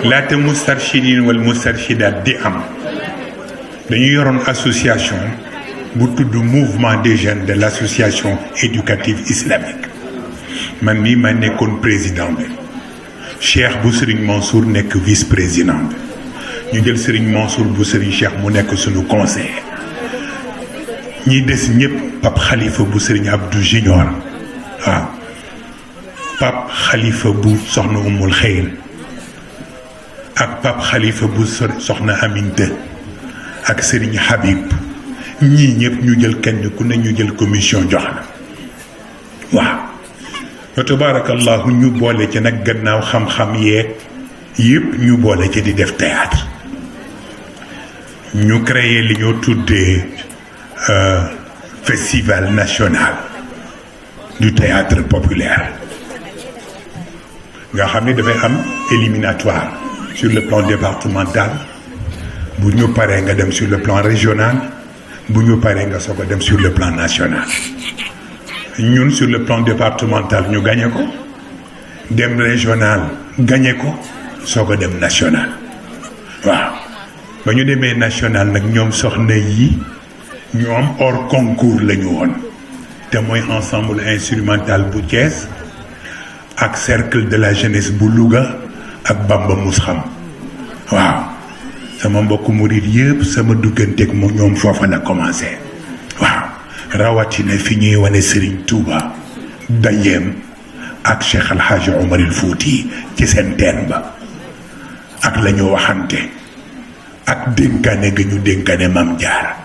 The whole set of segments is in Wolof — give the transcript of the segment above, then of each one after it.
laata Moustarchidine wal Moustarchidaat di am dañu yoroon association bu tudd mouvement des jeunes de l'association éducative islamique man mii ma nekkoon président bi Cheikh bu Serigne Mansour nekk vice président bi ñu jël Serigne Mansour bu Serigne Cheikh mu nekk suñu conseiller ñi des ñëpp Pape Khalifa bu Serigne Abdou Junior waaw Pape Khalifa bu soxna Umul Xeyr ak Pape Khalifa bu soxna Aminta ak Serigne Habib ñii ñëpp ñu jël kenn ku ne ñu jël commission jox la waaw wa tabarakallahu ñu boole ci nag gannaaw xam-xam yeeg yëpp ñu boole ci di def théâtre ñu créé li ñoo tuddee festival national du théâtre populaire nga xam ne dafay am éliminatoire sur le plan départemental bu ñu paree nga dem sur le plan régional bu ñu paree nga soog a dem sur le plan national ñun sur le plan départemental ñu gagné ko dem régional gagné ko soog a dem national waaw ba ñu demee national nag ñoom soxna yi ñoom hors concours la ñu woon te mooy ensemble instrumental bu Thiès ak cercle de la jeunesse bu Louga ak Bamba Mousxam waaw sama mbokk murid yëpp sama dugganteeg moom ñoom foofa la commencé waaw rawatina fi ñuy wane Serigne Touba dajeem ak Cheikh El Hadj Omar El Fouti ci seen teen ba ak la ñu waxante ak dénkaane ga ñu dénkaane Mam Jaara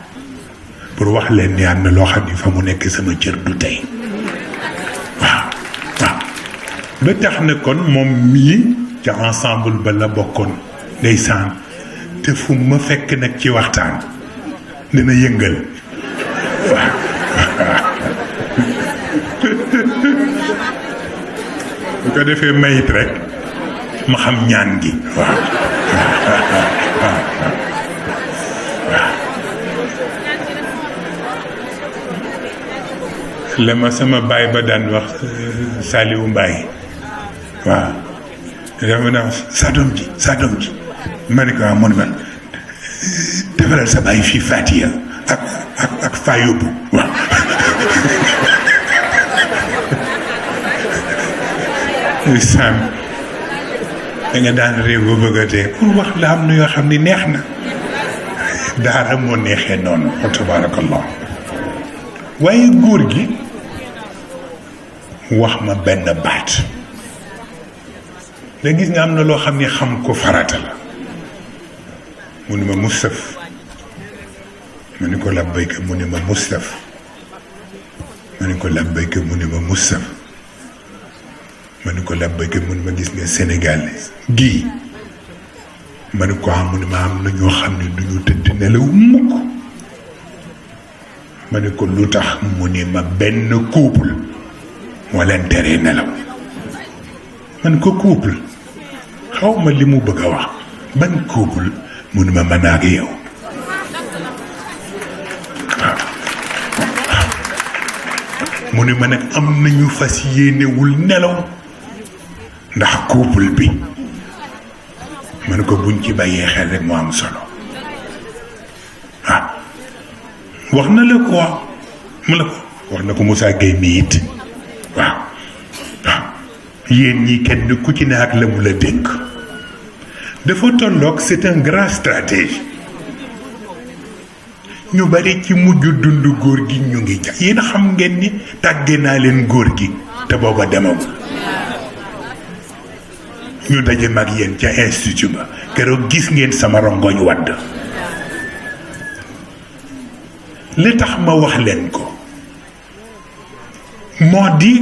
pour wax leen ni am na loo xam ni fa mu nekk sama cër du tey waaw waaw ba tax na kon moom mii ca ensemble ba la bokkoon ndeysaan te fu ma fekk nag ci waxtaan dina yëngal waaw bu ko defee mayit rek ma xam ñaan gi waaw la ma sama baay ba daan wax Saliou Mbaye waaw dama naan sa doom ji ma ne ko mu ne ma defalal sa baay fii Fatiha ak faa yóbbu waaw saan da nga daan réew ba bëgg a dee pour wax la am na yoo xam ni neex na daara moo neexee noonu wa tabarakallah waaye góor gi wax ma benn baat da gis nga am na loo xam ni xam ko farata la mu ni ma Moustapha ma ni ko labbayka mu ni ma Moustapha ma ni ko labbayka mu ni ma Moustapha ma ni ko labbayka mu ni ma gis nga Sénégal gii ma ni ko mu ni ma am na ñoo xam ne du ñu tëdd nelaw mukk ma ni ko lu tax mu ni ma benn couple moo leen teree nelaw ma ni ko couple xaw ma li mu bëgg a wax ban couple mu ni ma mën ak yow waaw mu ni ma nag am nañu fas yéenewul nelaw ndax couple bi ma ni ko buñ ci bàyyee xel rek moo am solo waaw wax na la ko mu la ko wax na ko Moussa Gueye mi it waaw waaw yéen ñi kenn ku ci ne ak la mu la dénk dafa tolloog c'est un grand stratège ñu bari ci mujj dund góor gi ñu ngi jax yéen xam ngeen ni tàgge naa leen góor gi te booba demagul ñu daje mag yéen ca institut ba keroog gis ngeen sama rongoñ wadd li tax ma wax leen ko moo di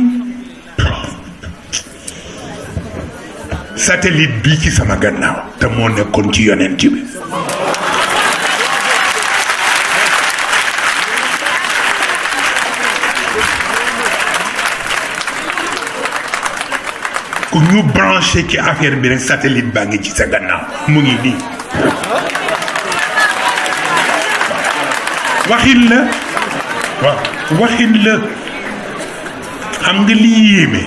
satellite bi ci sama gannaaw te moo nekkoon ci yonent bi ku ñu branché ci affaire bi rek satellite baa ngi ci sa gannaaw mu ngi nii waxin la waaw waxin la xam nga li yéeme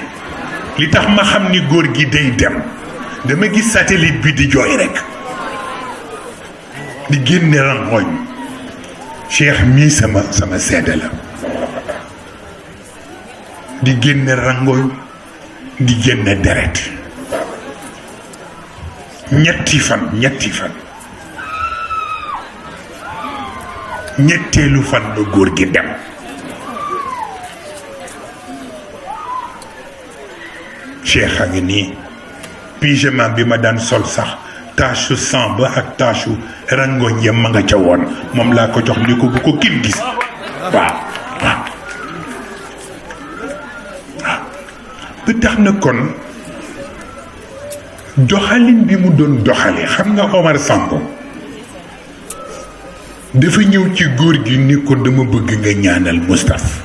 li tax ma xam ni góor gi day dem dama gis satellite bi di jooy rek di génne rangooñ. Cheikh mii sama seede la di génne rangooñ di génne deret ñetti fan ñetteelu fan ba góor gi dem. Cheikh a ngi nii pyjama bi ma daan sol sax tache sang ba ak tache rangoñ ya ma nga ca woon moom laa ko jox ni ko bu ko kin gis. waaw ba tax na kon doxalin bi mu doon doxale xam nga Omar Samb dafa ñëw ci góor gi ni ko dama bëgg nga ñaanal Moustapha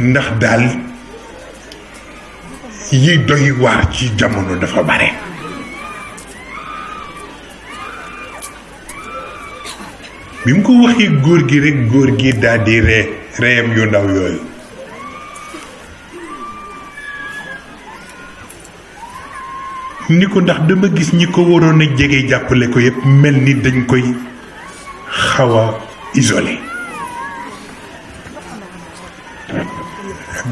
ndax daal yi doy waar ci jamono dafa bare. bi mu ko waxee góor gi rekk góor gi daal di reyam yu ndaw yooyu. ni ko ndax dama gis ñi ko waroon a jege jàppale ko yépp mel ni dañ koy xaw a isolé.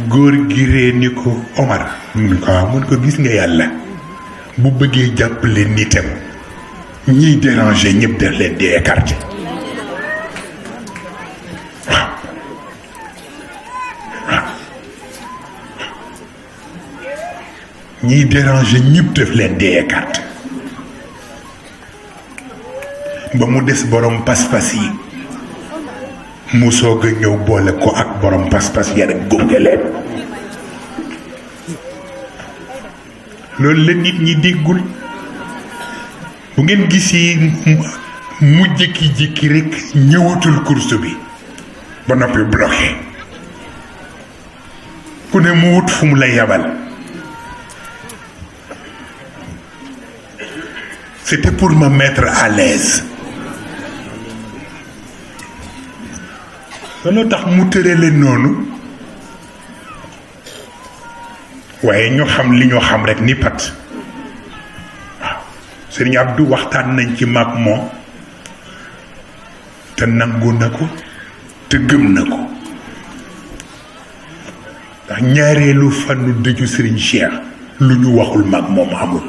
góor gi ree ni ko Omar mun ko waaw mun ko gis nga yàlla bu bëggee jàppale nitam ñiy déranger ñëpp def leen di écarter. waaw ñiy déranger ñëpp def leen di écarter ba mu des borom pas-pas yi mu soog a ñëw boole ko ak borom pas-pas ya rek gunge leen. loolu la nit ñi déggul. bu ngeen gisee mu jékki-jékki rek ñëwatul course bi ba noppi bloqué ku ne mu wut fu mu la yabal. c'était pour me mettre à l'aise. loolu tax mu tërale noonu waaye ñu xam li ñu xam rek ni pat. waaw Sëriñ Abdou waxtaan nañ ci mag moom te nangu na ko te gëm na ko ndax ñaareelu fanu dëju Sëriñ Cheikh lu ñu waxul mag moom amul.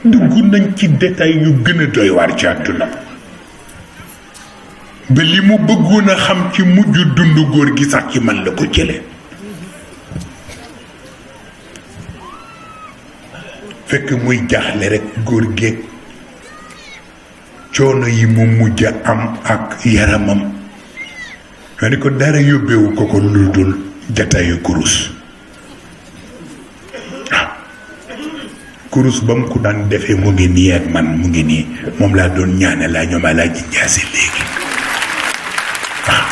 dugg nañ ci détail yu gën a doy waar ci àdduna ba li mu bëggoon a xam ci mujj dund góor gi sax ci man la ko jële. fekk muy jaaxle rekk góor géeg coono yi mu mujj am ak yaramam ma ni ko dara yóbbewu ko ko lu dul jataayu kurus. kurus ba mu ko daan defee mu ngi nii ak man mu ngi nii moom laa doon ñaane laa ñoom laa ji njaase léegi. waaw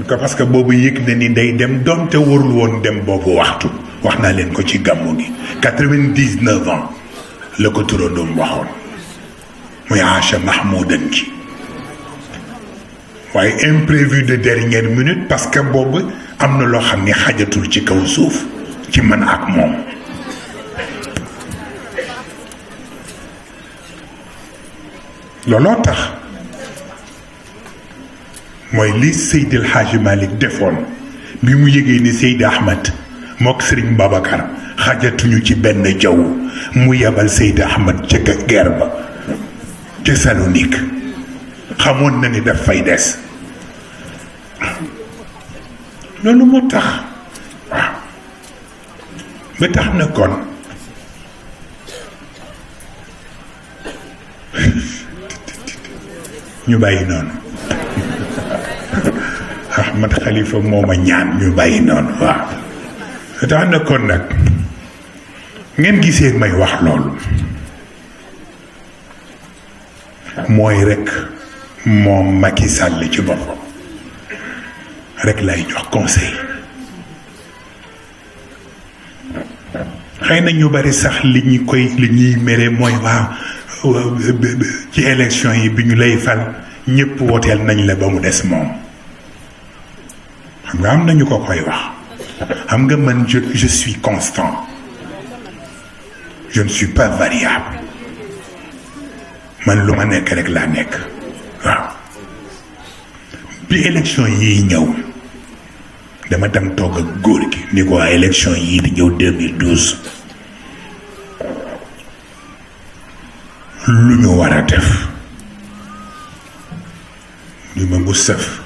ko parce que boobu yëg na ni day dem donte warul woon dem boobu waxtu wax naa leen ko ci gàmmu gi 99 ans la ko turandoom waxoon muy Acha Mahmoudan ci waaye imprévu de dernière minute parce que boobu am na loo xam ni xajatul ci kaw suuf ci man ak moom. looloo tax mooy li Seydi El Hadji Malick defoon bi mu yëgee ni Seydi Ahmed mook Serigne Babacar xajatuñu ci benn jaww mu yebal Seydi Ahmed ca guerre ba ca Salonique xamoon na ni daf fay des. loolu moo tax waaw ba tax na kon ñu bàyyi noonu Ahmed Khalifa moo ma ñaan ñu bàyyi noonu waaw ba tax na kon nag ngeen gisee may wax loolu mooy rekk moom Macky Sall ci boppam rek lay jox conseil. xëy na ñu bari sax li ñuy mere mooy waaw ci élection yi bi ñu lay fal ñëpp wooteel nañ la ba mu des moom. xam nga am nañu ko koy wax. xam nga man je suis constant. je ne suis pas variable. man lu ma nekk rek laa nekk. waaw. bi élection yii ñëw dama dem toog ak góor gi ni ko élection yii di ñëw 2012 lu ñu war a def ni ma mu sëf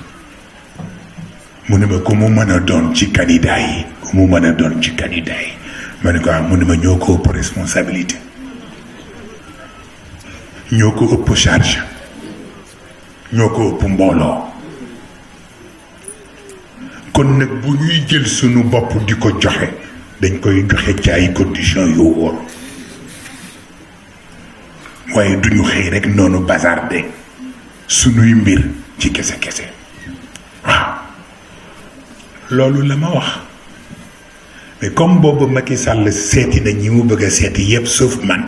mu ne ma ku mu mën a doon ci candidat yi ku mu mën a doon ci candidat yi ma ne ko mu ne ma ñoo ko ëpp responsabilité ñoo ko ëpp charge ñoo ko ëpp mbooloo kon nag bu ñuy jël sunu bopp di ko joxe dañ koy joxe ci ay conditions yu wóor waaye duñu xëy rek noonu bazarde sunuy mbir ci kese kese waaw loolu la ma wax mais comme boobu Macky Sall seeti na ñi mu bëgg a seeti yépp sauf man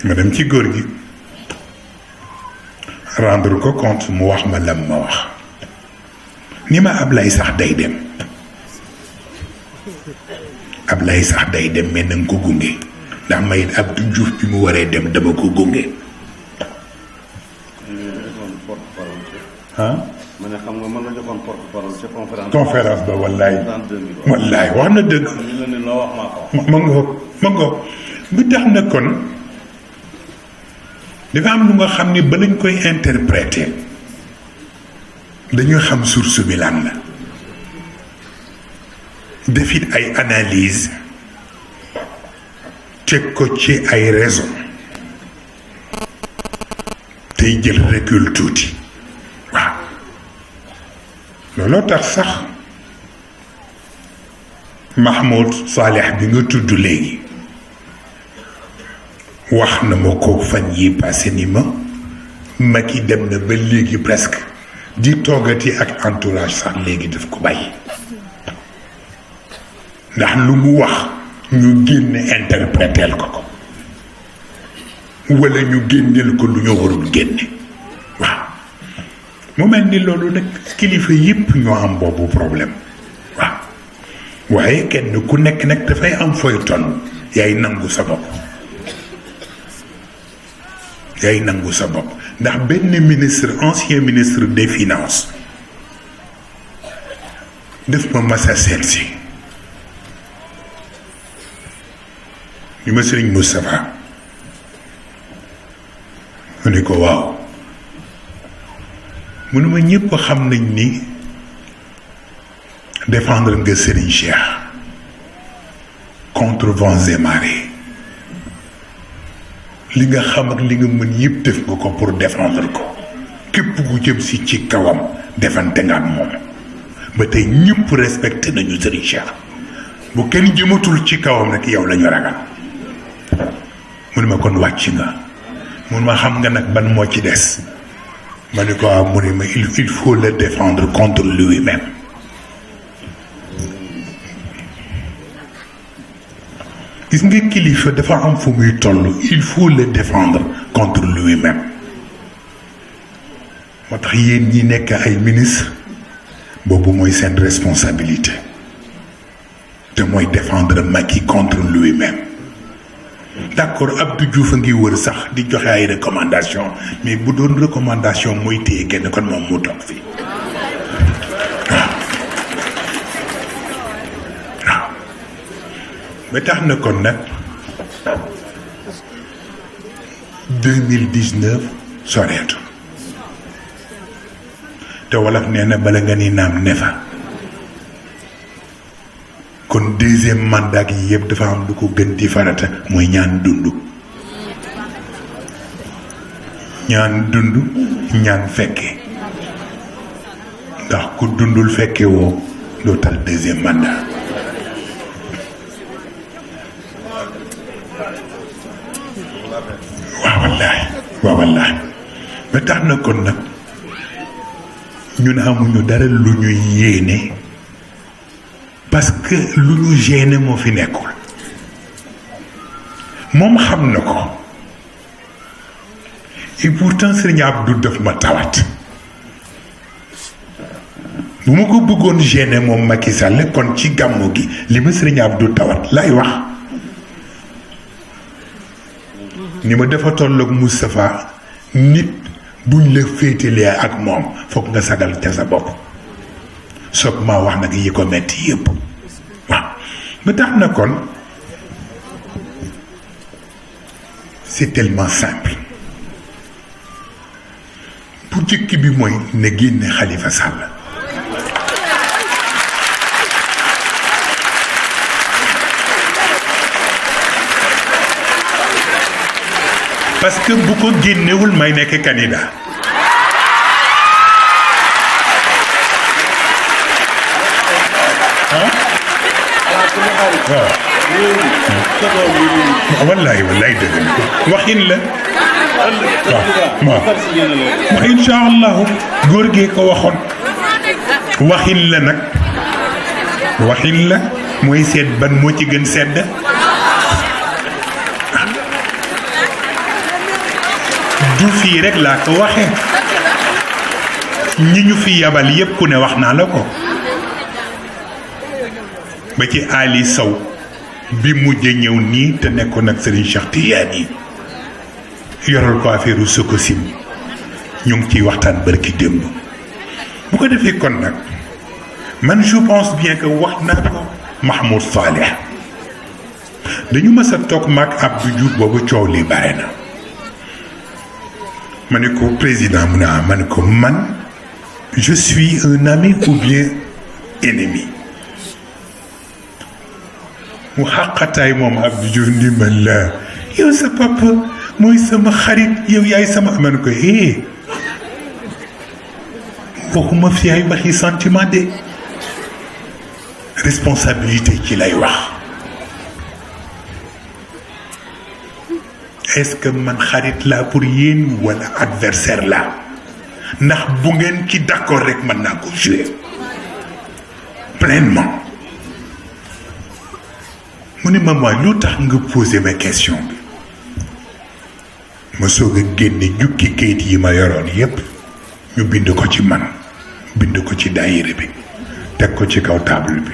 ma dem ci góor gi rendre ko compte mu wax ma lam ma wax ni ma Ablaye sax day dem Ablaye sax day dem mais na nga ko gunge ndax may Abdou Diouf bi mu waree dem dama ko gunge. ah. ma ne xam nga mën na joxoon porte-parole ca conférence. conférence ba wallaay. wallaay wax na dëgg. ma ngoog bi tax na kon dafa am lu nga xam ni ba lañ koy interpréter dañuy xam source bi lan la. defit ay analyse teg ko ci ay raison tey jël recul tuuti waaw looloo tax sax Mahmoud Saleh bi nga tudd léegi wax na ma ko fan yi passé ni ma Macky dem na ba léegi presque di toogati ak entourage sax léegi daf ko bàyyi ndax lu mu wax ñu génne interpréteel ko wala ñu génneel ko lu ñu warul génne waaw mu mel ni loolu nag kilifa yépp ñoo am boobu problème waaw waaye kenn ku nekk nag dafay am fooy toll yaay nangu sa bopp yaay nangu sa bopp ndax benn ministre ancien ministre des finances def ma masa seet si ni ma Sëriñ Moustapha mu ne ko waaw mu ne ma ñëpp xam nañ ni défendre nga Serigne Cheikh contre vents et marées li nga xam ak li nga mën yëpp def nga ko pour défendre ko képp ku jëm si ci kawam defante nga ak moom ba tey ñëpp respecté nañu Serigne Cheikh bu kenn jëmatul ci kawam nag yow la ñu ragal mu ne ma kon wàcc nga mu ne ma xam nga nag ban moo ci des ma ne ko mu ne ma il faut le défendre contre lui-même gis nga kilifa dafa am fu muy toll il faut le défendre contre lui-même moo tax yéen ñi nekk ay ministre boobu mooy seen responsabilité te mooy défendre Macky contre lui-même d'accord Abdou Diouf a ngi wër sax di joxe ay recommandation mais bu doon recommandation mooy téye kenn kon moom mu toog fii waaw ba tax na kon nag 2019 soreetu te wolof nee na bala nga ni naam ne fa kon deuxième mandat yi yëpp dafa am lu ko gën di farata mooy ñaan dund ñaan fekke ndax ku dundul fekke woo doo tal deuxième mandat waaw wallaay ba tax na kon nag ñun amuñu dara lu ñuy yéene parce que lu ñu gêné moo fi nekkul moom xam na ko et pourtant Serigne Abdou daf ma tawat bu ma ko bëggoon gêner moom Macky Sall kon ci gàmmu gi li ma Serigne Abdou tawat lay wax ni ma dafa tolloog Moustapha nit buñ la féetalee ak moom foog nga sagal ca sa bopp soog maa wax nag yi ko metti yépp waaw ba tax na kon c'est tellement simple bu jëkk bi mooy ne génne Khalifa Sall parce que bu ko génnewul may nekk candidat waaw wallaay wallaay dëgg la waxin la waaw waaw insha allahu góor gee ko waxoon waxin la nag waxin la mooy seet ban moo ci gën sedd du fii rek laa ko waxee ñi ñu fi yabal yépp ku ne wax naa la ko ba ci Ali Sow bi mujj ñëw nii te nekkoon ak Serigne Cheikh Tidiane yi yoral ko affaire Sococim ñu ngi ciy waxtaan barki démb bu ko defee kon nag man je pense bien que wax naa ko Mahmoud Saleh dañu mës a toog maag Abdou Diouf boobu coow li bare na ma ne ko président mu ne ma ne ko man je suis un ami ou bien ennemi mu xàqataay moom Abdou Diouf ni ma la yow sa papa mooy sama xarit yow yaay sama ma ne ko waxuma fi ay waxi sentiment de responsabilité ci lay wax est-ce que man xarit laa pour yéen wala adversaire laa ndax bu ngeen ci d'accord rek mën naa ko jouer pleinement mu ne ma mooy lu tax nga poser ma question bi ma soog a génne jukki kayit yi ma yoroon yépp ñu bind ko ci man bind ko ci daayira bi teg ko ci kaw table bi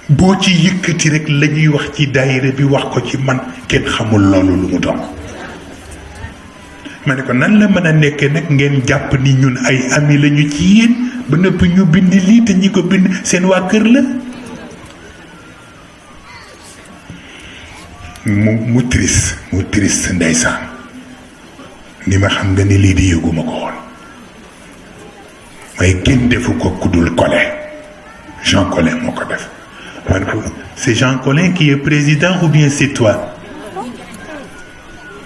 boo ci yëkkati rek la ñuy wax ci daayira bi wax ko ci man kenn xamul loolu lu mu doon ma ne ko nan la mën a nekkee nag ngeen jàpp ni ñun ay ami lañu ci yéen ba nëpp ñu bind lii te ñi ko bind seen waa kër la mu triste ndeysaan ni ma xam nga ni lii di yëguma ko woon waaye kenn defu ko kuddul Collin Jean Collin moo ko def man ko c'est Jean Collin qui est président ou bien c'est toi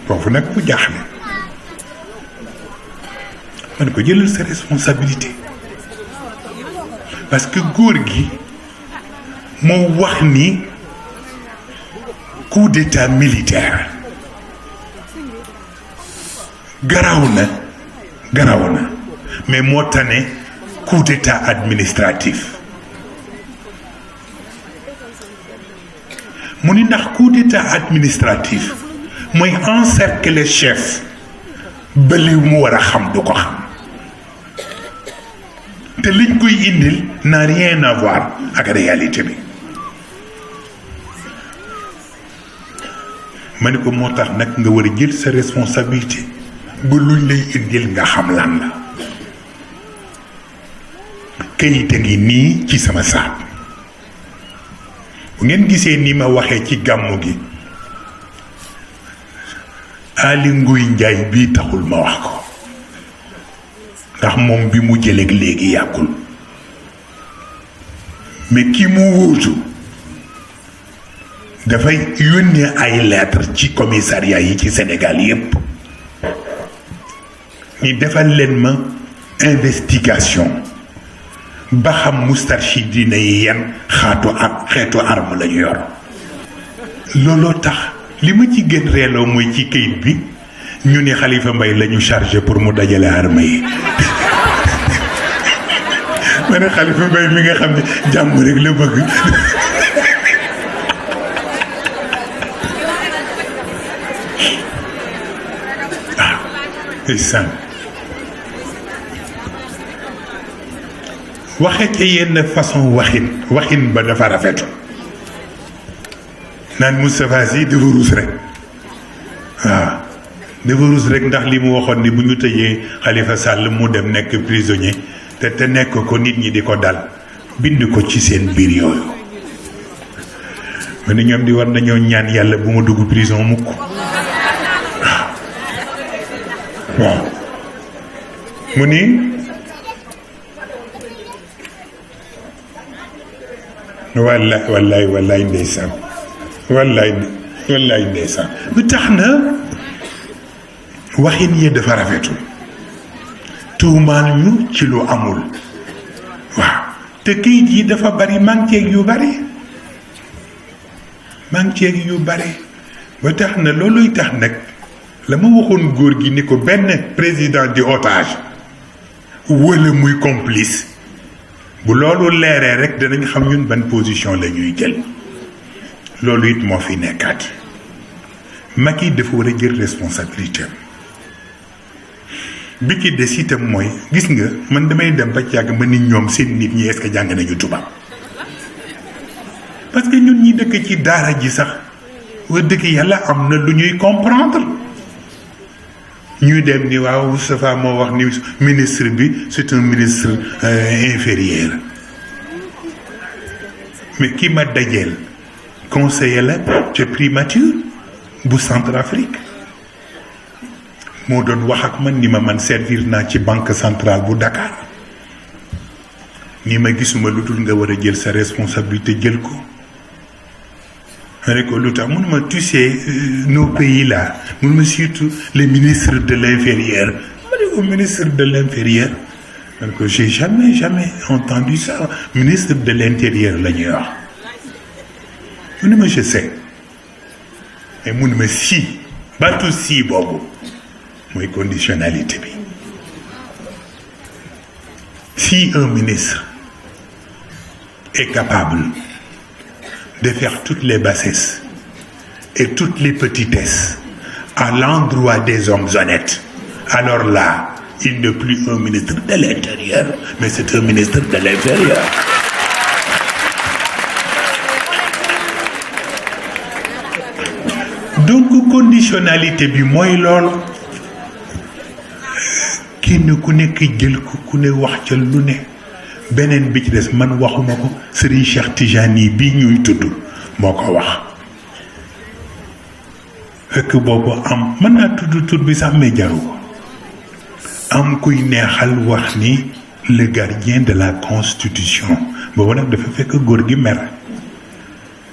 foofu nag bu jaaxle man ko jëlal sa responsabilité parce que góor gi moo wax ni coup d'état militaire garaaw na mais moo tane coup d'état administratif mu ni ndax coup d'état administratif mooy encercler chef ba li mu war a xam du ko xam te liñ koy indil n'a rien à voir ak réalité bi ma ne ko moo tax nag nga war a jël sa responsabilité ba luñ lay indil nga xam lan la kayit a ngi nii ci sama saak bu ngeen gisee ni ma waxee ci gàmmu gi Ali Nguy Njaay bii taxul ma wax ko ndax moom bi mu jëleeg léegi yàggul mais ki mu wuutu dafay yónnee ay lettre ci commissariat yi ci Sénégal yépp ni defal leen ma investigation ba xam Moustarchidine yi yan xeetu arme lañu yor looloo tax li ma ci gën reeloo mooy ci kayit bi ñu ni Khalifa Mbaye lañu chargé pour mu dajale arme yi ma ne Khalifa Mbaye mi nga xam ne jàmm rek la bëgg ndeysaan waxe ca yenn façon waxin ba dafa rafetu naan Moustapha Sy dafa ruus rek waaw dafa ruus rek ndax li mu waxoon ni bu ñu tëjee Khalifa Sall mu dem nekk prisonnier te nekk ko nit ñi di ko dal bind ko ci seen biir yooyu ma ni ñoom di war nañoo ñaan yàlla bu ma dugg prison mukk waaw mu ni wallaay ndeysaan wallaay ndeysaan bu tax na waxin yi dafa rafetul tuumaal ñu ci lu amul waaw te kayit yi dafa bari manqueeg yu bari ba tax na looluy tax nag la ma waxoon góor gi ni ko benn président di otage wala muy complice bu loolu leeree rek danañ xam ñun ban position la ñuy jël loolu it moo fi nekkaat Macky dafa war a jël responsabilité bi ci des itam mooy gis nga man damay dem ba ci yàgg ma nit ñoom seen nit ñi est-ce que jàng nañu tubaab parce que ñun ñi dëkk ci daara ji sax wa dëkk yàlla am na lu ñuy comprendre ñuy dem ni waaw Moustapha moo wax ni ministre bi c'est un ministre inférieur mais ki ma dajeel conseiller la ca primature bu Centrafrique moo doon wax ak man ni ma man servir naa ci banque centrale bu Dakar ni ma gisuma lu dul nga war a jël sa responsabilité jël ko ma ne ko lu tax mun ma tu sais nos pays là mun ma surtout les ministres de l'inférieur ma ne ko ministre de l'inférieur ma ne ko j'ai jamais entendu ça ministre de l'intérieur la ñuy wax mu ne ma je sais mais mun ma si baatu si boobu mooy conditionnalité bi si un ministre est capable de faire toutes les bassesses et toutes les petitesses à l'endroit des hommes honnêtes, alors là, il n'est plus un ministre de l'intérieur, mais c'est un ministre de l'intérieur. Donc conditionnalité bi mooy loolu kenn ku nekk jël ko ku ne wax ca lu ne beneen bi ci des man waxuma ko Serigne Cheikh Tijani bii ñuy tudd moo ko wax fekk boobu am mën naa tudd tur bi sax mais jaru ko am kuy neexal wax ni le gardien de la constitution boobu nag dafa fekk góor gi mer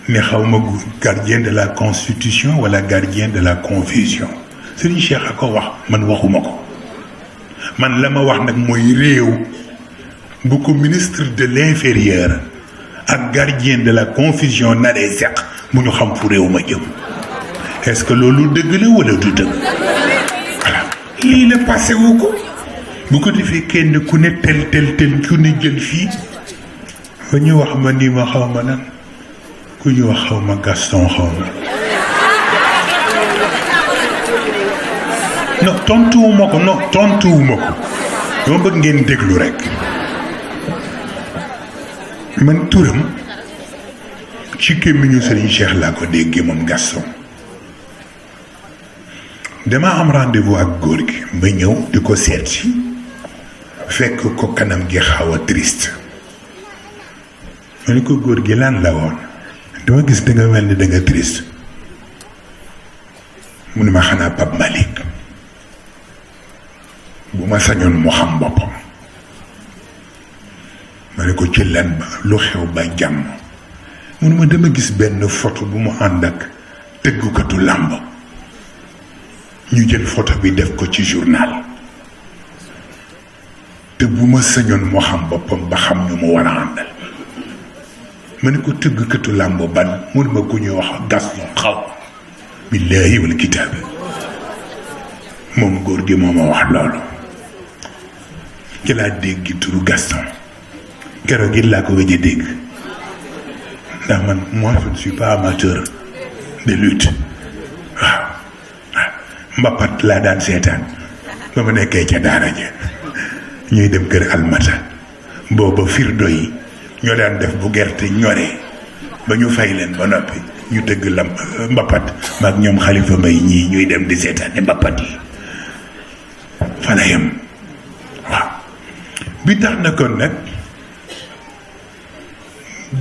ne xaw ma gardien de la constitution wala gardien de la confusion Serigne Cheikh a ko wax man waxuma ko man la ma wax nag mooy réew bu ko ministre de l'inférieur ak gardien de la confusion naree seq mu ñu xam fu réew ma jëm est-ce que loolu dëgg la wala du dëgg voilà lii la passé wu ko bu ko defee kenn ku ne tel ku ne jël fii ba ñu wax ma ni ma xaw ma nan ku ñu wax xaw ma Gaston xaw ma non tontuwuma ko dama bëgg ngeen déglu rek man turam ci kémmiñu Serigne Cheikh laa ko déggee moom Gaston dama am rendez-vous ak góor gi ma ñëw di ko seet si fekk ko kanam gi xaw a triste ma ni ko góor gi lan la woon dama gis da nga mel ni da nga triste mu ne ma xanaa Pape Malick bu ma sañoon mu xam boppam ma ne ko ci lan ba lu xew ba jàmm mu ne ma dama gis benn photo bu mu ànd ak tëggukatu làmb ñu jël photo bi def ko ci journal te bu ma sañoon moo xam boppam ba xam ñu mu war a àndal ma ne ko tëggukatu làmb ban mu ne ma ku ñuy wax Gaston xaw billaahi wal kitaab moom góor gi moo ma wax loolu ci laa dégg turu Gaston keroog it laa ko gëj a dégg ndax man moi je ne suis pas amateur de lutte waaw mbapat laa daan seetaan ba ma nekkee ca daara ja ñuy dem kër almata booba firdo yi ñoo daan def bu gerte ñoree ba ñu fay leen ba noppi ñu tëgg la mbappat maag ñoom xalifa may ñii ñuy dem di seetaane mbappat yi fa la yem waaw bi tax na kon nag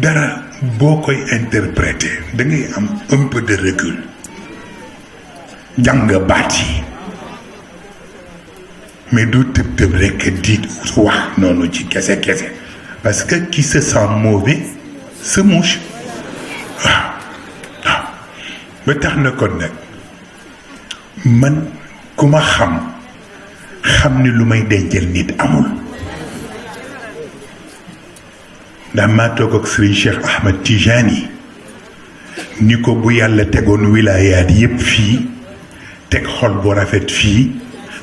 dara boo koy interpréter da ngay am un peu de recul jàng baat yi mais du tëb tëb rekk di wax noonu ci kese kese parce que qui se sent mauvais se mouche waaw waaw ba tax na kon nag man ku ma xam ni lu may dencal nit amul ndax maa toog ak Serigne Cheikh Ahmed Tijani ni ko bu yàlla tegoon wilaayaat yépp fii teg xol bu rafet fii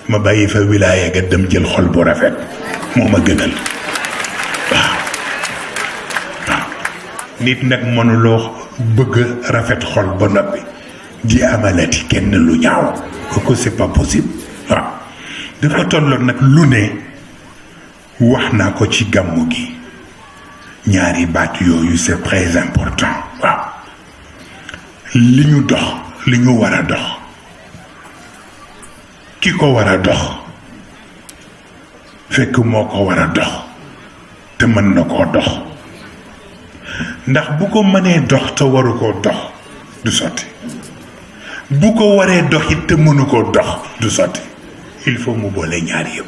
ma bàyyi fa wilaaya ga dem jël xol bu rafet moo ma gënal waaw waaw nit nag mënuloo bëgg rafet xol ba noppi di amalati kenn lu ñaaw kooku c'est pas possible waaw dafa tolloon nag lu ne wax naa ko ci gàmmu gi ñaari baat yooyu c'est très important waaw li ñu dox li ñu war a dox ki ko war a dox fekk moo ko war a dox te mën na koo dox ndax bu ko mënee dox te waru koo dox du sotti bu ko waree dox it te mënu koo dox du sotti il faut mu boole ñaar yëpp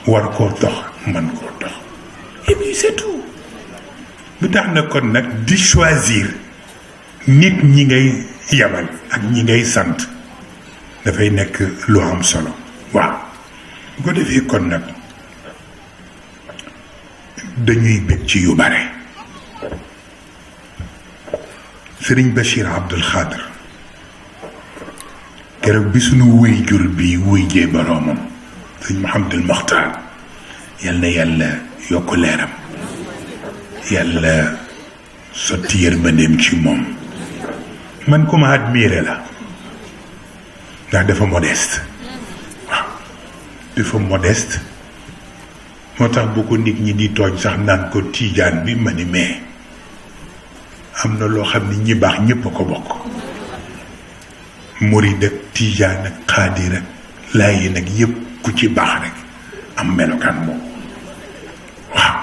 war koo dox mën koo dox et puis c'est tout bu tax na kon nag di choisir nit ñi ngay yabal ak ñi ngay sant dafay nekk lu am solo waaw bu ko defee kon nag dañuy bég ci yu bare Sëriñ Bachir Abdul Xaadir keroog bi sunu wuy jur bi wuy jee boroomam sëñ Mouhamadul Mokhtar yal na yàlla yokk leeram yàlla sotti yërmandeem ci moom man ku ma admiré la ndax dafa modeste waaw dafa modeste moo tax bu ko nit ñi di tooñ sax naan ko tiijaan bi ma ni mais am na loo xam ni ñi baax ñépp a ko bokk murid ak tiijaan ak xaadir ak laayin ak yépp ku ci baax rek am melokaan moom waaw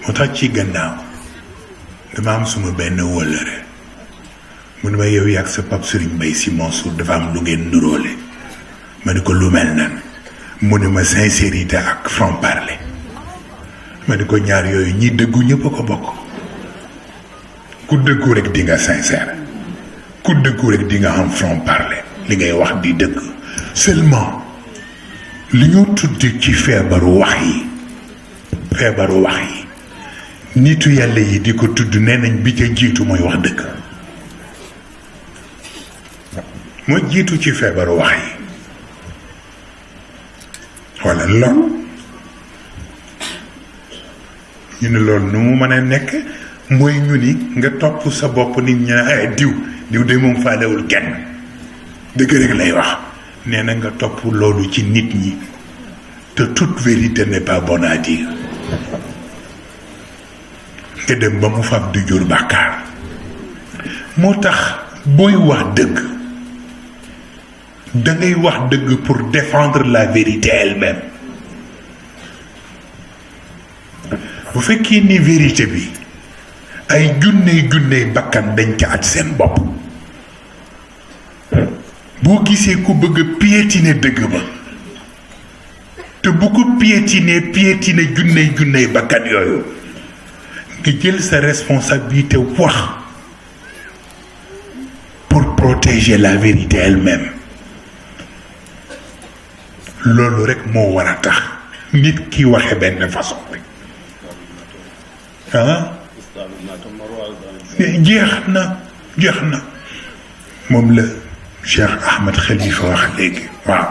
moo tax ci gannaaw dama am suma benn wëllëre mu ne ma yow yàgg sa pap Serigne Mbaye Sy Mansour dafa am lu ngeen nuróole ma ni ko lu mel nan mu ne ma sincérité ak franc parler ma ni ko ñaar yooyu ñi dëggu ñëpp a ko bokk ku dëggu rek di nga sincère ku dëggu rek di nga am franc parler li ngay wax di dëgg seulement li ñu tudd ci feebaru wax yi nitu yàlla yi di ko tudd nee nañ bi ca jiitu mooy wax dëgg mooy jiitu ci feebaru wax yi walla lool ñu ne loolu nu mu mën a nekk mooy ñu ni nga topp sa bopp nit ñi ne diw de moom faalewul kenn dëgg rek lay wax nee na nga topp loolu ci nit ñi te toute vérité n'est pas bonne à dire nga dem ba mu fab du jur bàkkaar moo tax booy wax dëgg dangay wax dëgg pour défendre la vérité elle-même bu fekkee ni vérité bi ay junney bakkan dañ ca at seen bopp boo gisee ku bëgg a piétiner dëgg ba te bu ko piétiner junney bakkan yooyu nga jël sa responsabilité wax pour protéger la vérité elle-même loolu rek moo war a tax nit ki waxe benn façon bi jeex na moom la Cheikh Ahmed Khalifa wax léegi waaw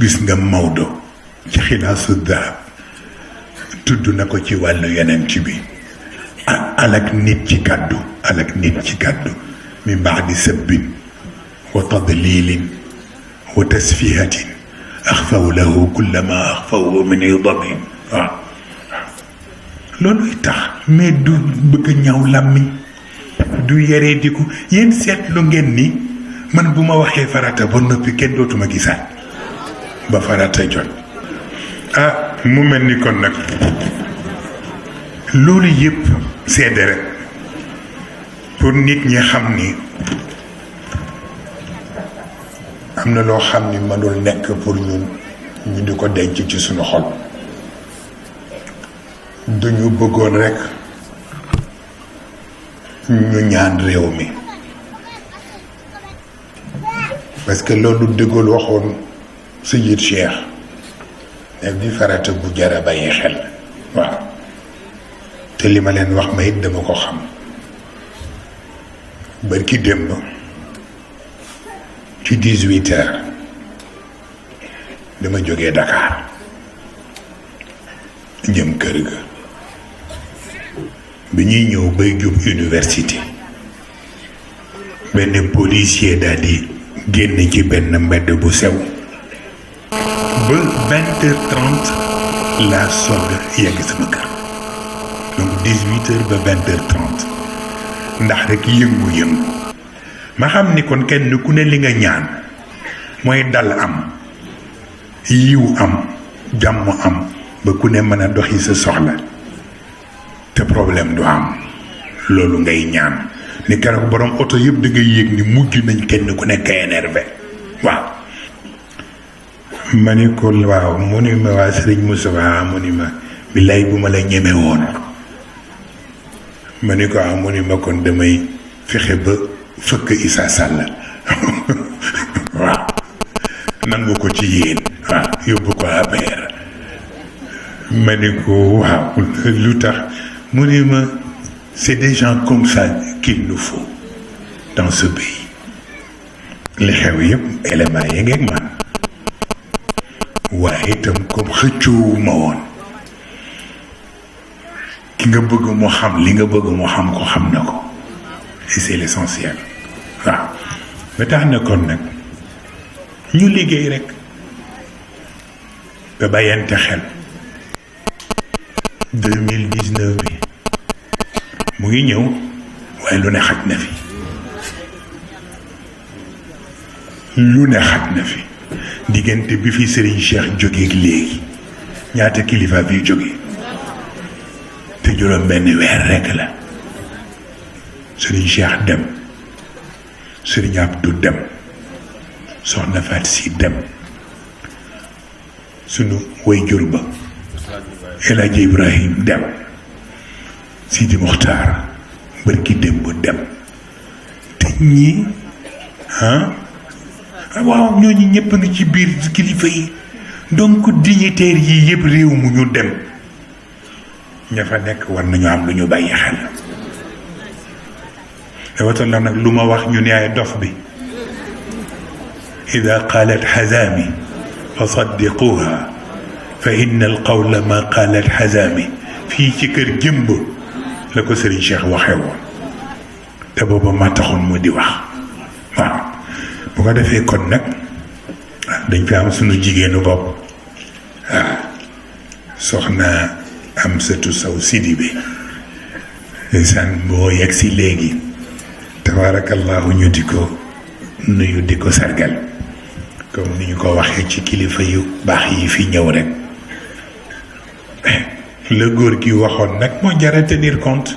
gis nga Maodo ci xilaasu dahab tudd na ko ci wàllu yeneen ci bi alak nit ci kàddu min baadi sabbin wa tadlilin wa tasfihatin axfaw lahu kulla ma axfaw min idamin waaw looluy tax mais du bëgg a ñaaw làmmiñ du yaree di ko yéen seetlu ngeen ni man bu ma waxee farata ba noppi kenn dootuma gisaat ba farata jot mu mel ni kon nag loolu yëpp seede rek pour nit ñi xam ni am na loo xam ni mënul nekk pour ñun ñu di ko denc ci suñu xol duñu bëggoon rekk ñu ñaan réew mi parce que loolu dëggal waxoon Seyid Cheikh def di farata bu jara bàyyi xel waaw te li ma leen wax ma it dama ko xam barki démb ci 18 heures dama jógee Dakar jëm kër ga bi ñuy ñëw bay jub université benn policier daal di génn ci benn mbedd bu sew ba 20h30 laa soog yegg sama kër donc 18h ba 20h30 ndax rek yëngu-yëngu ma xam ni kon kenn ku ne li nga ñaan mooy dal am yiw am jàmm am ba ku ne mën a doxi sa soxla te problème du am loolu ngay ñaan ni keroog borom oto yëpp da ngay yéeg ni mujj nañ kenn ku nekk énervé waaw ma ni ko waaw mu ni ma waa Sëriñ Moustapha mu ni ma billaay bu ma la ñeme woon ma ni ko mu ni ma kon damay fexe ba fëkk Issa Sall waaw nangu ko ci yéen waaw yóbbu ko APR ma ni ko waaw lu tax mu ni ma c'est des gens comme ça qu'il nous faut dans ce pays li xew yëpp éléments yi ngeeg man waaye itam comme xëccoowuma woon ki nga bëgg mu xam li nga bëgg mu xam ko xam na ko et c'est l'essentiel waaw ba tax na kon nag ñu liggéey rek ba bàyyante xel 2019 bi mu ngi ñëw waaye lu ne xaj na fi lu ne xaj na fi diggante bi fi Serigne Cheikh jógeeg léegi ñaata kilifa bi jóge te juróom benn weer rekk la Serigne Cheikh dem Serigne Abdou dem soxna Faat Si dem sunu waajur ba El Hadji Ibrahim dem Sidi Muxtaar bërki démb dem te ñii waaw ñooñu ñëpp nga ci biir kilifa yi donc dignitaires yi yëpp réew mu ñu dem ña fa nekk war nañu am lu ñu bàyyi xel dafa toll nag lu ma wax ñu ne ay dof bi ida qaalat xazaami fa saddiquha fa inna al qawla ma qaalat xazaami fii ci kër jëmb la ko Serigne Cheikh waxee woon te booba ma taxoon mu di wax waaw bu ko defee kon nag dañ fi am sunu jigéenu bopp waaw soxna am sëtu saw Sidibé ndeysaan boo yegg si léegi tabarakallahu ñu di ko nuyu di ko sargal comme ni ñu ko waxee ci kilifa yu baax yi fi ñëw rek le góor gi waxoon nag moo jar a tenir compte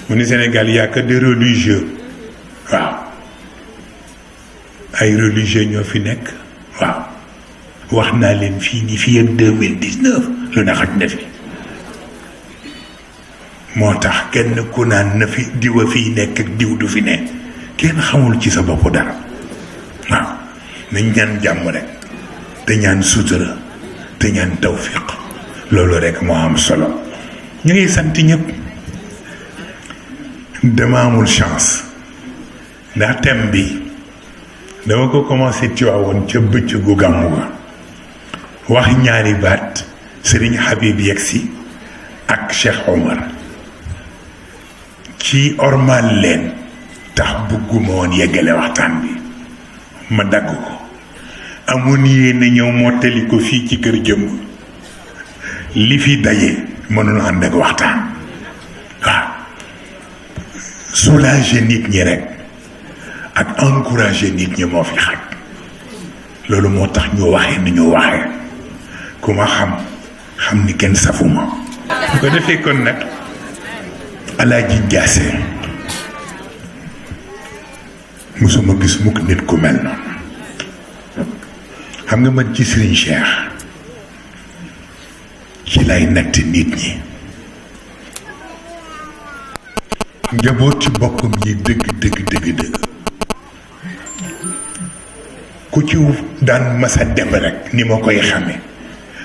mu ni Sénégal y a que des religieux waaw ay religieux ñoo fi nekk waaw wax naa leen fii ni fii ak 2019 lu ne xaj na fi moo tax kenn ku naan na fi diw a fiy nekk ak diw du fi ne kenn xamul ci sa bopp dara waaw nañ ñaan jàmm rek te ñaan sutura te ñaan tawfiq loolu rek moo am solo ñu ngi sant ñëpp dama amul chance ndax thème bi dama ko commencé ci waawoon ca bëccëgu gàmmu ga wax ñaari baat Serigne Habib yegsi ak Cheikh Omar ci ormal leen tax bëgguma woon yeggale waxtaan bi ma dagg ko amoon yéene ñëw mottali ko fii ci kër jëmb li fi daje mënul ànd ak waxtaan waaw soulager nit ñi rek ak encourager nit ñi moo fi xaj loolu moo tax ñu waxee ni ñu waxee ku ma xam ni kenn safuma bu ko defee kon nag Alaaji Njaase musuma gis mukk nit ku mel noonu xam nga man ci Serigne Cheikh ci lay natt nit ñi njaboot ci boppam yi dëgg ku ci daan masa dem rek ni ma koy xame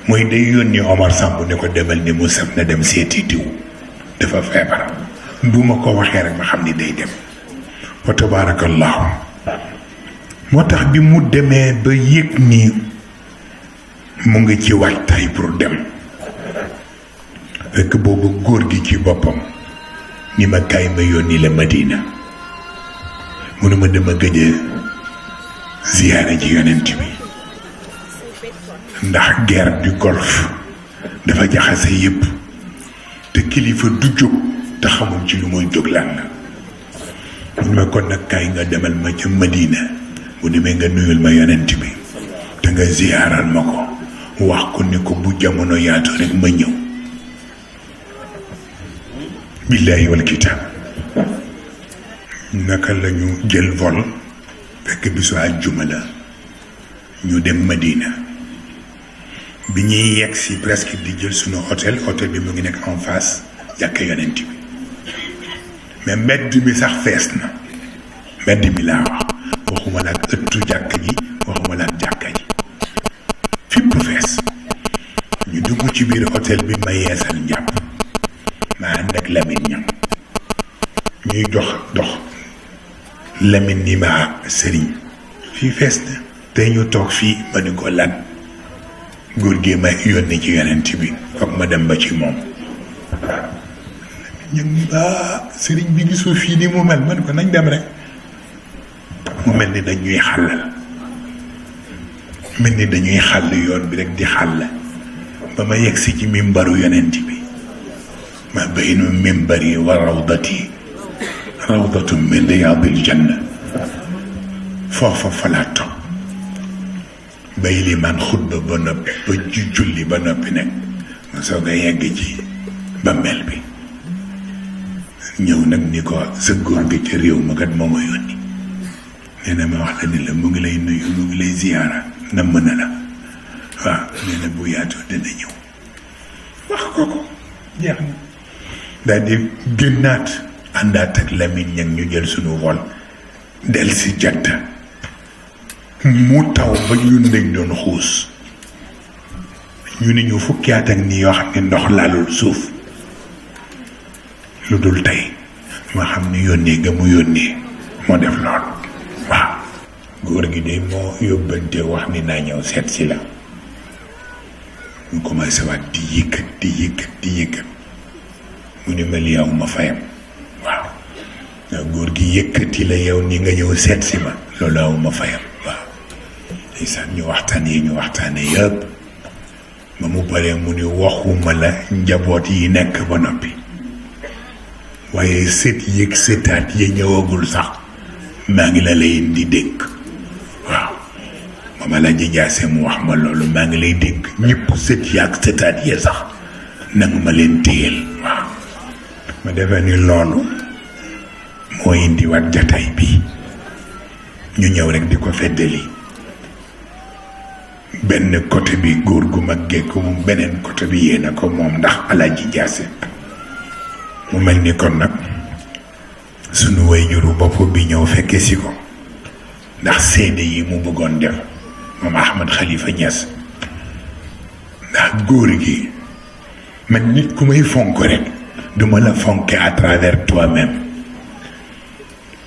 mooy day yónni Omar Samb ne ko demal ni mu saf na dem seeti diw dafa feebar bu ma ko waxee rek ma xam ni day dem fa tabarakallahu moo tax bi mu demee ba yëg ni mu ngi ci waajtaay pour dem fekk boobu góor gi ci boppam ni ma kaay ma yónni la Madina mu ne ma dama gëj a ziyaara ji yonent bi ndax guerre du Golfe dafa jaxase yépp te kilifa du jóg te xamul ci lu muy jóg lan la mu ne ma kon nag kaay nga demal ma ca Madina bu demee nga nuyul ma yonent bi te nga ziyaaral ma ko wax ko ni ko bu jamono yaatu rek ma ñëw billaahi wal kitaab naka la ñu jël vol fekk bisu àjjuma la ñu dem Madina bi ñuy yegg si presque di jël sunu hôtel bi mu ngi nekk en face jàkka yonent bi mais mbedd mi sax fees na mbedd mi laa wax waxuma la ak ëttu jàkka ji waxuma la ak jàkka ji fépp fees ñu dugg ci biir hôtel bi ma yeesal njàpp ma ànd ak Lamine ñam ñuy dox Lamine ni ma sëriñ fii fees na tey ñu toog fii ma ni ko lan góor gi ma yónni ci yonent bi foog ma dem ba ci moom ñu ngi sëriñ bi gisoo fii ni mu mel man ko nañ dem rek mu mel ni dañuy xàllal mel ni dañuy xàll yoon bi rek di xàll ba ma yegg si ci mimbaru yonent bi ma baynu mimbari wa rawdati rawdatu min riyaadil janna foofa fa laa toog bay li man xutba ba noppi ba julli ba noppi nag ma soog a yegg ci bàmmeel bi ñëw nag ni ko sa góor gi ca réew ma kat moo ma yónni nee na ma wax la ni la mu ngi lay nuyu mu ngi lay ziyaara na mën a la waaw nee na bu yaatoo dina ñëw wax ko ko jeex na daal di génnaat àndaat ak Lamine ñag ñu jël sunu vol del si Jadda mu taw ba ñun dañ doon xuus ñu ni ñu fukki at ak nii yoo xam ne ndox laalul suuf lu dul tey ma xam ni yónnee ga mu yónnee moo def loolu waaw góor gi de moo yóbbante wax ni naa ñëw seet si la ñu commencé waat di yëkkat mu ni ma li yow ma fayam waaw ndax góor gi yëkkati la yow ni nga ñëw seet si ma loolu aw ma fayam waaw ndeysaan ñu waxtaane yëpp ba mu paree mu ni waxuma la njaboot yi nekk ba noppi waaye sët yëg sëtaat yi ñëwagul sax maa ngi la lay di dénk waaw moom la jaase mu wax ma loolu maa ngi lay dénk ñëpp sët yi ak sëtaat yi sax nanga ma leen téyel waaw ma defee ni loolu moo indi waat jataay bi ñu ñëw rek di ko feddali benn côté bi góor gu mag gekk moom beneen côté bi yéena ko moom ndax Alaaji Jaase mu mel ni kon nag sunu wayjuru bopp bi ñëw fekke si ko ndax seede yi mu bëggoon def moom Ahmad Khalifa Niass ndax góor gi man nit ku may fonk rek duma la fonke à travers toi-même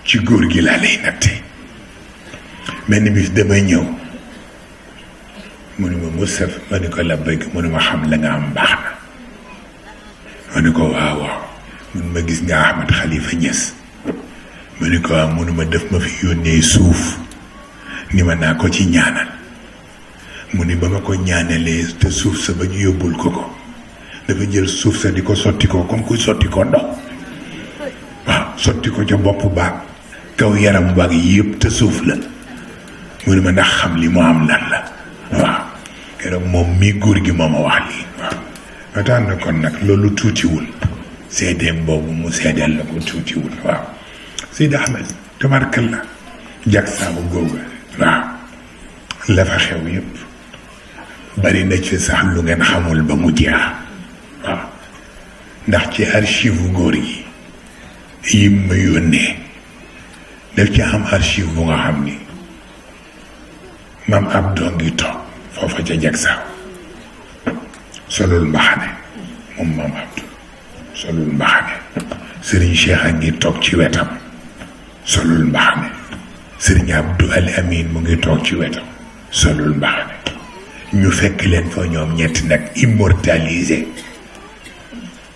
ci góor gi laa lay natte benn bis damay ñëw mu ni ma Moustapha ma ni ko labbayk mu ni ma xam la nga am baax na ma ni ko waaw mun ma gis nga Ahmad Khalifa Niass ma ni ko waaw munu ma def ma fi yónnee suuf ni ma naa ko ci ñaanal mu ni ba ma ko ñaanalee te suuf sa ba ñu yóbbul ko ko dafa jël suuf sa di ko sotti ko comme kuy sotti ko ndox waaw sotti ko ca bopp baag kaw yaram baag yëpp te suuf la mu ni ma ndax xam li mu am lan la waaw keroog moom mii góor gi moo ma wax lii waaw ba tax na kon nag loolu tuutiwul seedeem boobu mu seedeel la ko tuutiwul waaw Seydi Ahmed tabarkalla jag saabu googu waaw la fa xew yëpp bari na ci sax lu ngeen xamul ba mu jeex waaw ndax ci archive góor yi yim ma yónnee daf ci am archive bu nga xam ni maam Abdou ngi toog foofa ca jag saaw solul mbaxane moom maam Abdou solul mbaxane Serigne Cheikh a ngi toog ci wetam solul mbaxane Serigne Abdou Al Amin mu ngi toog ci wetam solul mbaxane ñu fekk leen fa ñoom ñett nag immortalisé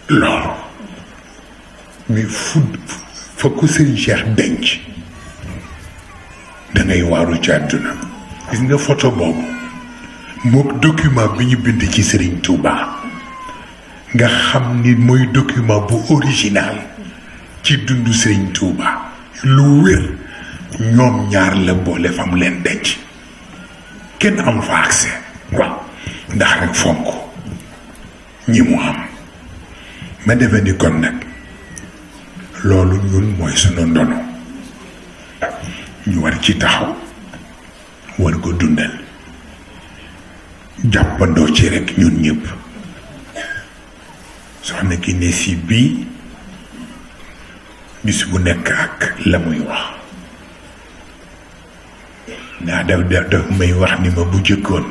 loolu mais fa ko Serigne Cheikh denc dangay waaru ci àdduna gis nga photo boobu mook document bi ñu bind ci Serigne Touba nga xam ni mooy document bu original ci dundu Serigne Touba lu wér ñoom ñaar la boole fam leen denc kenn am fa accès waaw ndax rek fonk ñi mu am ma defe ni kon nag loolu ñun mooy sunu ndono ñu war ci taxaw war ko dundal jàppandoo ci rek ñun ñëpp soxna ki ne si bii bis bu nekk ak la muy wax ndax daf may wax ni ma bu jëkkoon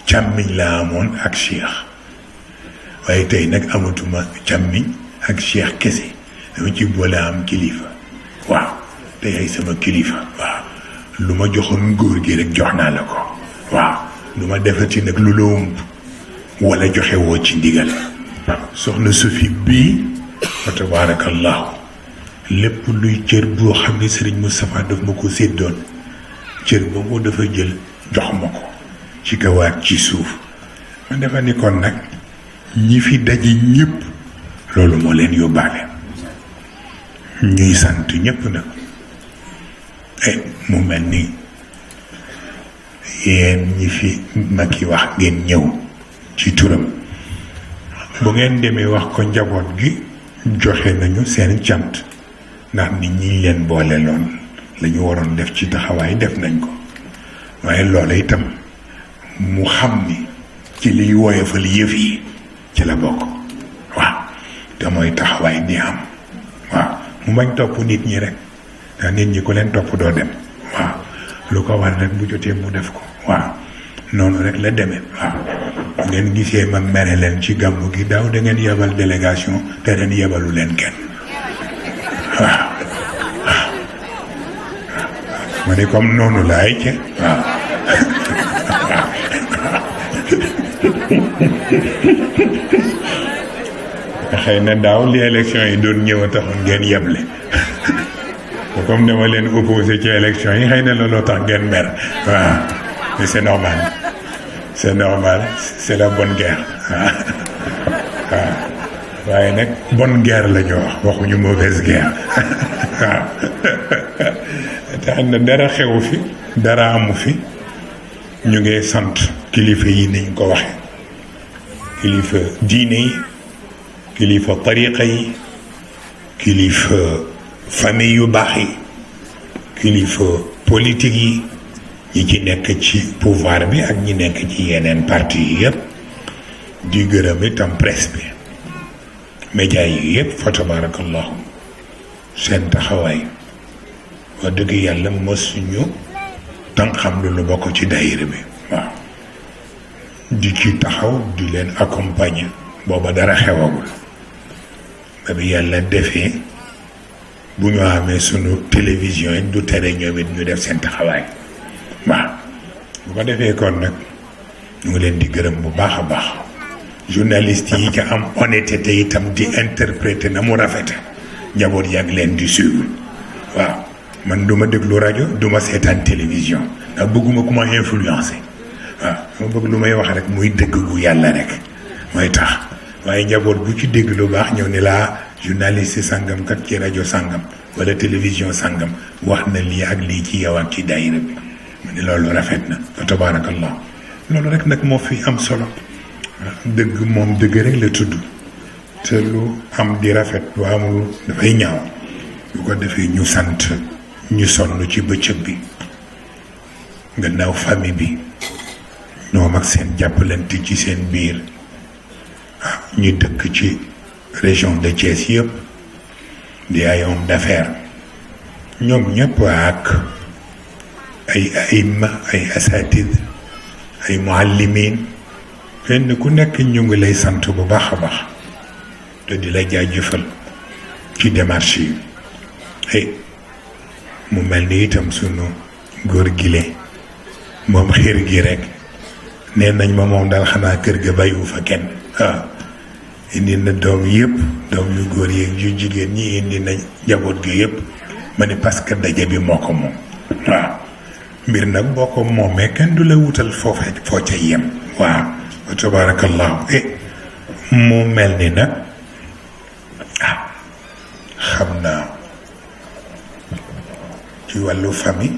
càmmiñ la amoon ak Cheikh waaye tey nag amatuma càmmiñ ak Cheikh kese dama ci boole am kilifa waaw tey ay sama kilifa waaw lu ma joxoon góor gi rek jox naa la ko waaw lu ma defati nag lu la wump wala joxe woo ci ndigal soxna Sophie bii fa tabarakallahu lépp luy cër boo xam ne Serigne Moustapha daf ma ko séddoon cër boobu dafa jël jox ma ko ci kawaat ci suuf man dafa ni kon nag ñi fi daje ñëpp loolu moo leen yóbbaale ñuy sant ñëpp nag mu mel ni yéen ñi fi mag yi wax ngeen ñëw ci turam bu ngeen demee wax ko njaboot gi joxe nañu seen cant ndax nit ñi leen boole loon la ñu waroon def ci taxawaay def nañ ko waaye loola itam mu xam ni ci liy woyofal yëf yi ci la bokk waaw te mooy taxawaay di am waaw mu bañ topp nit ñi rek ndax nit ñi ku leen topp doo dem waaw lu ko war rek bu jotee mu def ko waaw noonu rek la demee waaw ngeen gisee ma mere leen ci gàmmu gi daaw da ngeen yebal délégation te ren yebalu leen kenn waaw ma ne comme noonu laay ca waaw xëy na daaw li élection yi doon ñëw a taxoon ngeen yeble comme dama leen opposé ci élection yi xëy na looloo tax ngeen mer waaw mais c'est normal c'est la bonne guerre waaw waaye nag bonne guerre la ñu waxuñu mauvaise guerre waaw tax na dara xewu fi dara amu fi ñu ngi sant kilifa yi niñ ko waxe kilifa diine yi kilifa tariqa yi kilifa famille yu baax yi kilifa politique yi ñi ci nekk ci pouvoir bi ak ñi nekk ci yeneen parti yi yëpp di gërëm itam presse bi média yi yëpp fa tabarakallahu seen taxawaay wax dëgg yàlla mosuñu tan xam lu bokk ci daayira bi waaw di ci taxaw di leen accompagner booba dara xewagul ba bi yàlla defee bu ñu amee sunu télévision yi du tere ñoom it ñu def seen taxawaay waaw bu ko defee kon nag ñu ngi leen di gërëm bu baax a baax journaliste yi ca am honnêteté itam di interpréter na mu rafete njaboot yàgg leen di suivre waaw man du ma déglu rajo du ma seetaan télévision ndax bëgguma ku ma influencer waaw ma bëgg lu may wax rek muy dëgg gu yàlla rek mooy tax waaye njaboot bu ci dégg lu baax ñëw ni laa journaliste sàngam kat ci rajo sàngam wala télévision sàngam wax na lii ak lii ci yow ak ci daayira bi mu ne loolu rafet na wa tabaarakallah loolu rek nag moo fi am solo dëgg moom dëgg rek la tudd te lu am di rafet lu amul dafay ñaaw lu ko defee ñu sant ñu sonn ci bëccëg bi gannaaw famille bi ñoom ak seen jàppalante ci seen biir ñu dëkk ci région de Thiès yëpp di ay homme d'affaires ñoom ñëpp ak ay aïma ay asatid ay muallimin kenn ku nekk ñu ngi lay sant bu baax a baax te di la jaajëfal ci démarche yi mu mel ni itam sunu góor gile moom xiir gi rek nee nañ ma moom daal xanaa kër ga bàyyiwu fa kenn waaw indi na doom yëpp doom yu góor yeeg yu jigéen ñi indi na njaboot gi yëpp ma ne parce que daje bi moo ko moom waaw mbir nag boo ko moomee kenn du la wutal foo ca yem waaw wa tabaarakallahu mu mel ni nag xam naa ci wàllu famille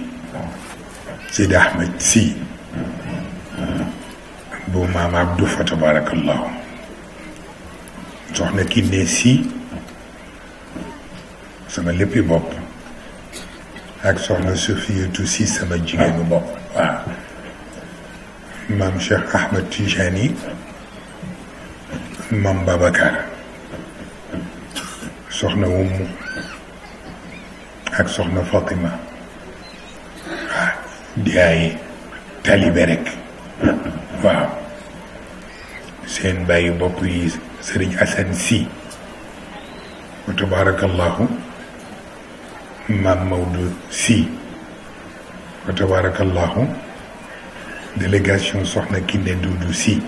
Seydi Ahmed Sy bu maam Abdou fa tabaarakallahu soxna Kiné Sy sama léppi bopp ak soxna Sofiyatu Sy sama jigéenu bopp waaw maam Cheikh Ahmed Tijani maam Babacar soxna Umu ak soxna Fatima waaw di ay talibe rek waaw seen bàyyi bopp yi Sëriñ Assane Sy wa tabaarakallahu maam Maodo Sy wa tabaarakallahu délégation soxna Kiné Doudou Sy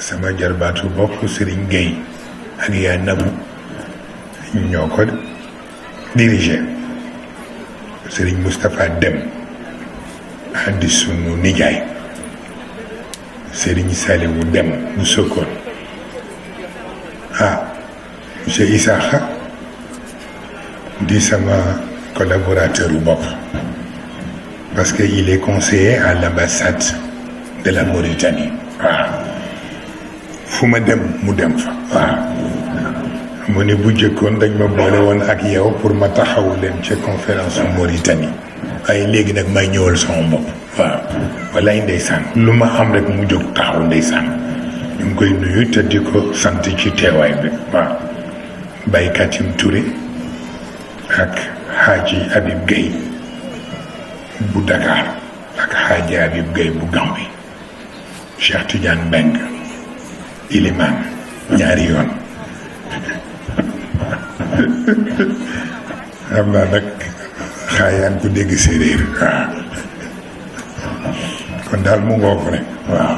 sama jarbaatu bopp Sëriñ Gueye ak yaa nabu ñoo ko dirigé Sëriñ Moustapha Dem di sunu nijaay Sëriñ Saliwu Dem mu Sokone monsieur Isaaxa di sama collaborateur u bopp parce que il est conseiller à l'ambassade de la Mauritanie waaw fu ma dem mu dem fa waaw mu ne bu jëkkoon dañ ma boole woon ak yow pour ma taxawu leen ca conférence Mauritanie waaye léegi nag may ñëwal sama bopp waaw walaay ndeysaan lu ma am rek mu jóg taxaw ndeysaan ñu ngi koy nuyu te di ko sant ci teewaay bi waaw Baykatim Touré ak Hadji Habib Gueye bu Dakar ak Hadji Habib Gueye bu Gambie Cheikh Tidiane Mbeng Iliman ñaari yoon xam naa nag xaayaan ku dégg séeréer waaw kon daal mu ngoo ko rek waaw